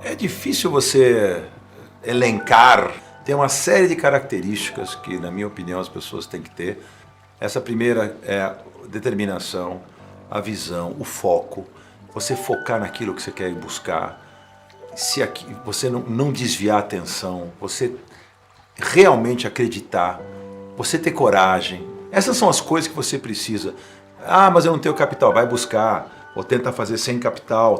É difícil você elencar. Tem uma série de características que, na minha opinião, as pessoas têm que ter. Essa primeira é a determinação, a visão, o foco. Você focar naquilo que você quer ir buscar. Você não desviar a atenção, você realmente acreditar, você ter coragem. Essas são as coisas que você precisa. Ah, mas eu não tenho capital. Vai buscar. Ou tenta fazer sem capital,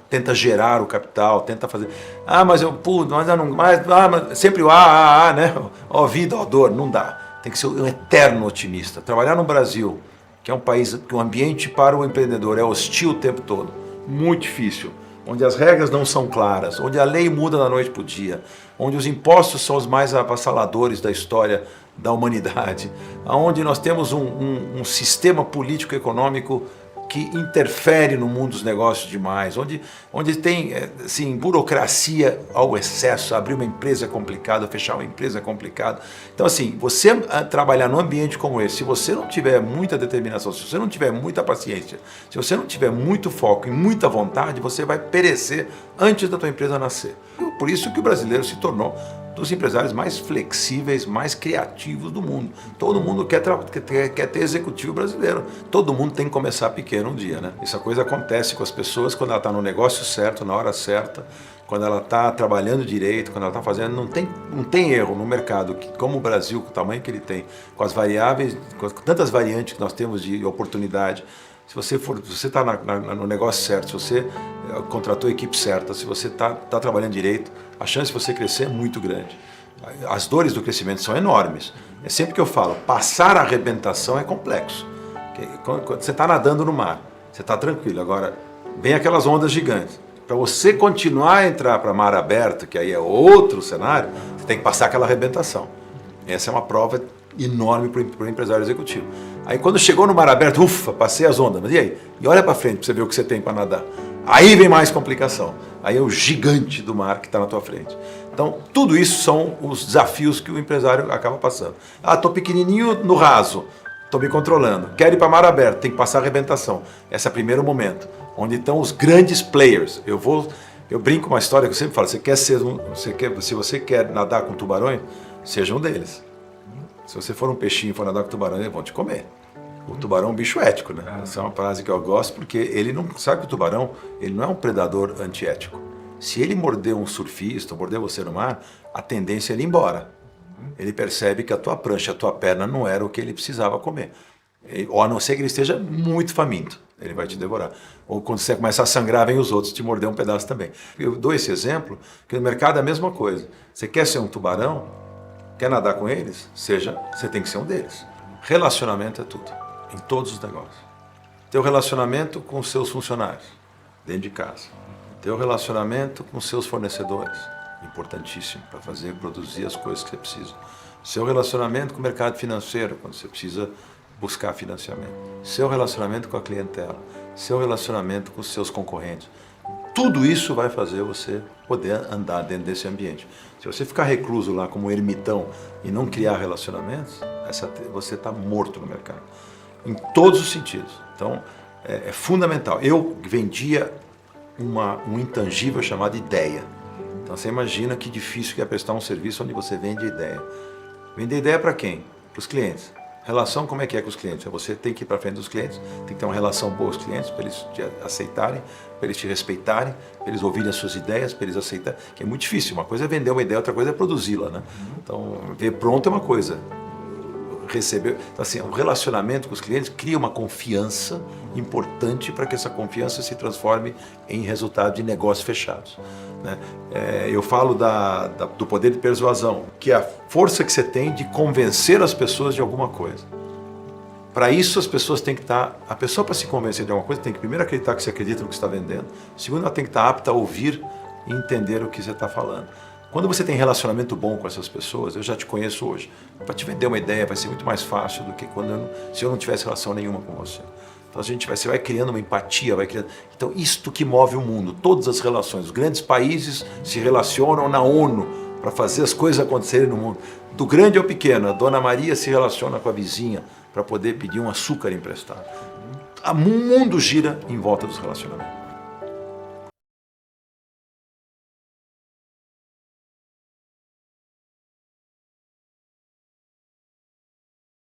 tenta gerar o capital, tenta fazer... Ah, mas eu pulo, mas eu não... mas sempre o né? Ó vida, ó dor, não dá. Tem que ser um eterno otimista. Trabalhar no Brasil, que é um país que o ambiente para o empreendedor é hostil o tempo todo, muito difícil, onde as regras não são claras, onde a lei muda da noite para o dia, onde os impostos são os mais avassaladores da história da humanidade, onde nós temos um sistema político-econômico que interfere no mundo dos negócios demais, onde tem assim, burocracia ao excesso, abrir uma empresa é complicado, fechar uma empresa é complicado. Então assim, você trabalhar num ambiente como esse, se você não tiver muita determinação, se você não tiver muita paciência, se você não tiver muito foco e muita vontade, você vai perecer antes da tua empresa nascer. Por isso que o brasileiro se tornou dos empresários mais flexíveis, mais criativos do mundo. Todo mundo quer ter executivo brasileiro. Todo mundo tem que começar pequeno um dia, né? Essa coisa acontece com as pessoas quando ela está no negócio certo, na hora certa, quando ela está trabalhando direito, quando ela está fazendo... Não tem erro no mercado, como o Brasil, com o tamanho que ele tem, com as variáveis, com tantas variantes que nós temos de oportunidade. Se você está no negócio certo, se você contratou a equipe certa, se você está trabalhando direito, a chance de você crescer é muito grande. As dores do crescimento são enormes. É sempre que eu falo, passar a arrebentação é complexo. Quando você está nadando no mar, você está tranquilo. Agora, vem aquelas ondas gigantes. Para você continuar a entrar para mar aberto, que aí é outro cenário, você tem que passar aquela arrebentação. Essa é uma prova enorme para o empresário executivo. Aí quando chegou no mar aberto, ufa, passei as ondas, mas e aí? E olha para frente para você ver o que você tem para nadar. Aí vem mais complicação. Aí é o gigante do mar que está na tua frente. Então, tudo isso são os desafios que o empresário acaba passando. Ah, estou pequenininho no raso, estou me controlando. Quero ir para mar aberto, tem que passar a arrebentação. Esse é o primeiro momento, onde estão os grandes players. Eu brinco com uma história que eu sempre falo, se você quer nadar com tubarões, seja um deles. Se você for um peixinho e for nadar com tubarão, eles vão te comer. O tubarão é um bicho ético, né? Essa é uma frase que eu gosto porque ele não sabe que o tubarão ele não é um predador antiético. Se ele morder um surfista, ou morder você no mar, a tendência é ele ir embora. Ele percebe que a tua prancha, a tua perna não era o que ele precisava comer. Ou a não ser que ele esteja muito faminto, ele vai te devorar. Ou quando você começa a sangrar, vem os outros te morder um pedaço também. Eu dou esse exemplo, que no mercado é a mesma coisa. Você quer ser um tubarão? Quer nadar com eles? Você tem que ser um deles. Relacionamento é tudo, em todos os negócios. Teu relacionamento com os seus funcionários, dentro de casa. Teu relacionamento com os seus fornecedores, importantíssimo para produzir as coisas que você precisa. Seu relacionamento com o mercado financeiro, quando você precisa buscar financiamento. Seu relacionamento com a clientela. Seu relacionamento com os seus concorrentes. Tudo isso vai fazer você poder andar dentro desse ambiente. Se você ficar recluso lá como um ermitão e não criar relacionamentos, você está morto no mercado. Em todos os sentidos. Então, é fundamental. Eu vendia um intangível chamado ideia. Então, você imagina que difícil que é prestar um serviço onde você vende ideia. Vender ideia para quem? Para os clientes. Relação, como é que é com os clientes? Você tem que ir para frente dos clientes, tem que ter uma relação boa com os clientes, para eles te aceitarem, para eles te respeitarem, para eles ouvirem as suas ideias, para eles aceitarem, que é muito difícil. Uma coisa é vender uma ideia, outra coisa é produzi-la, né? Então, ver pronto é uma coisa. Receber, então, assim, o relacionamento com os clientes cria uma confiança importante para que essa confiança se transforme em resultado de negócios fechados, né? Eu falo do poder de persuasão, que é a força que você tem de convencer as pessoas de alguma coisa. Para isso as pessoas têm que estar, a pessoa para se convencer de alguma coisa tem que primeiro acreditar que você acredita no que está vendendo, segundo ela tem que estar apta a ouvir e entender o que você está falando. Quando você tem relacionamento bom com essas pessoas, eu já te conheço hoje, para te vender uma ideia vai ser muito mais fácil do que se eu não tivesse relação nenhuma com você. Então você vai criando uma empatia, Então isto que move o mundo, todas as relações. Os grandes países se relacionam na ONU para fazer as coisas acontecerem no mundo. Do grande ao pequeno, a Dona Maria se relaciona com a vizinha para poder pedir um açúcar emprestado. O mundo gira em volta dos relacionamentos.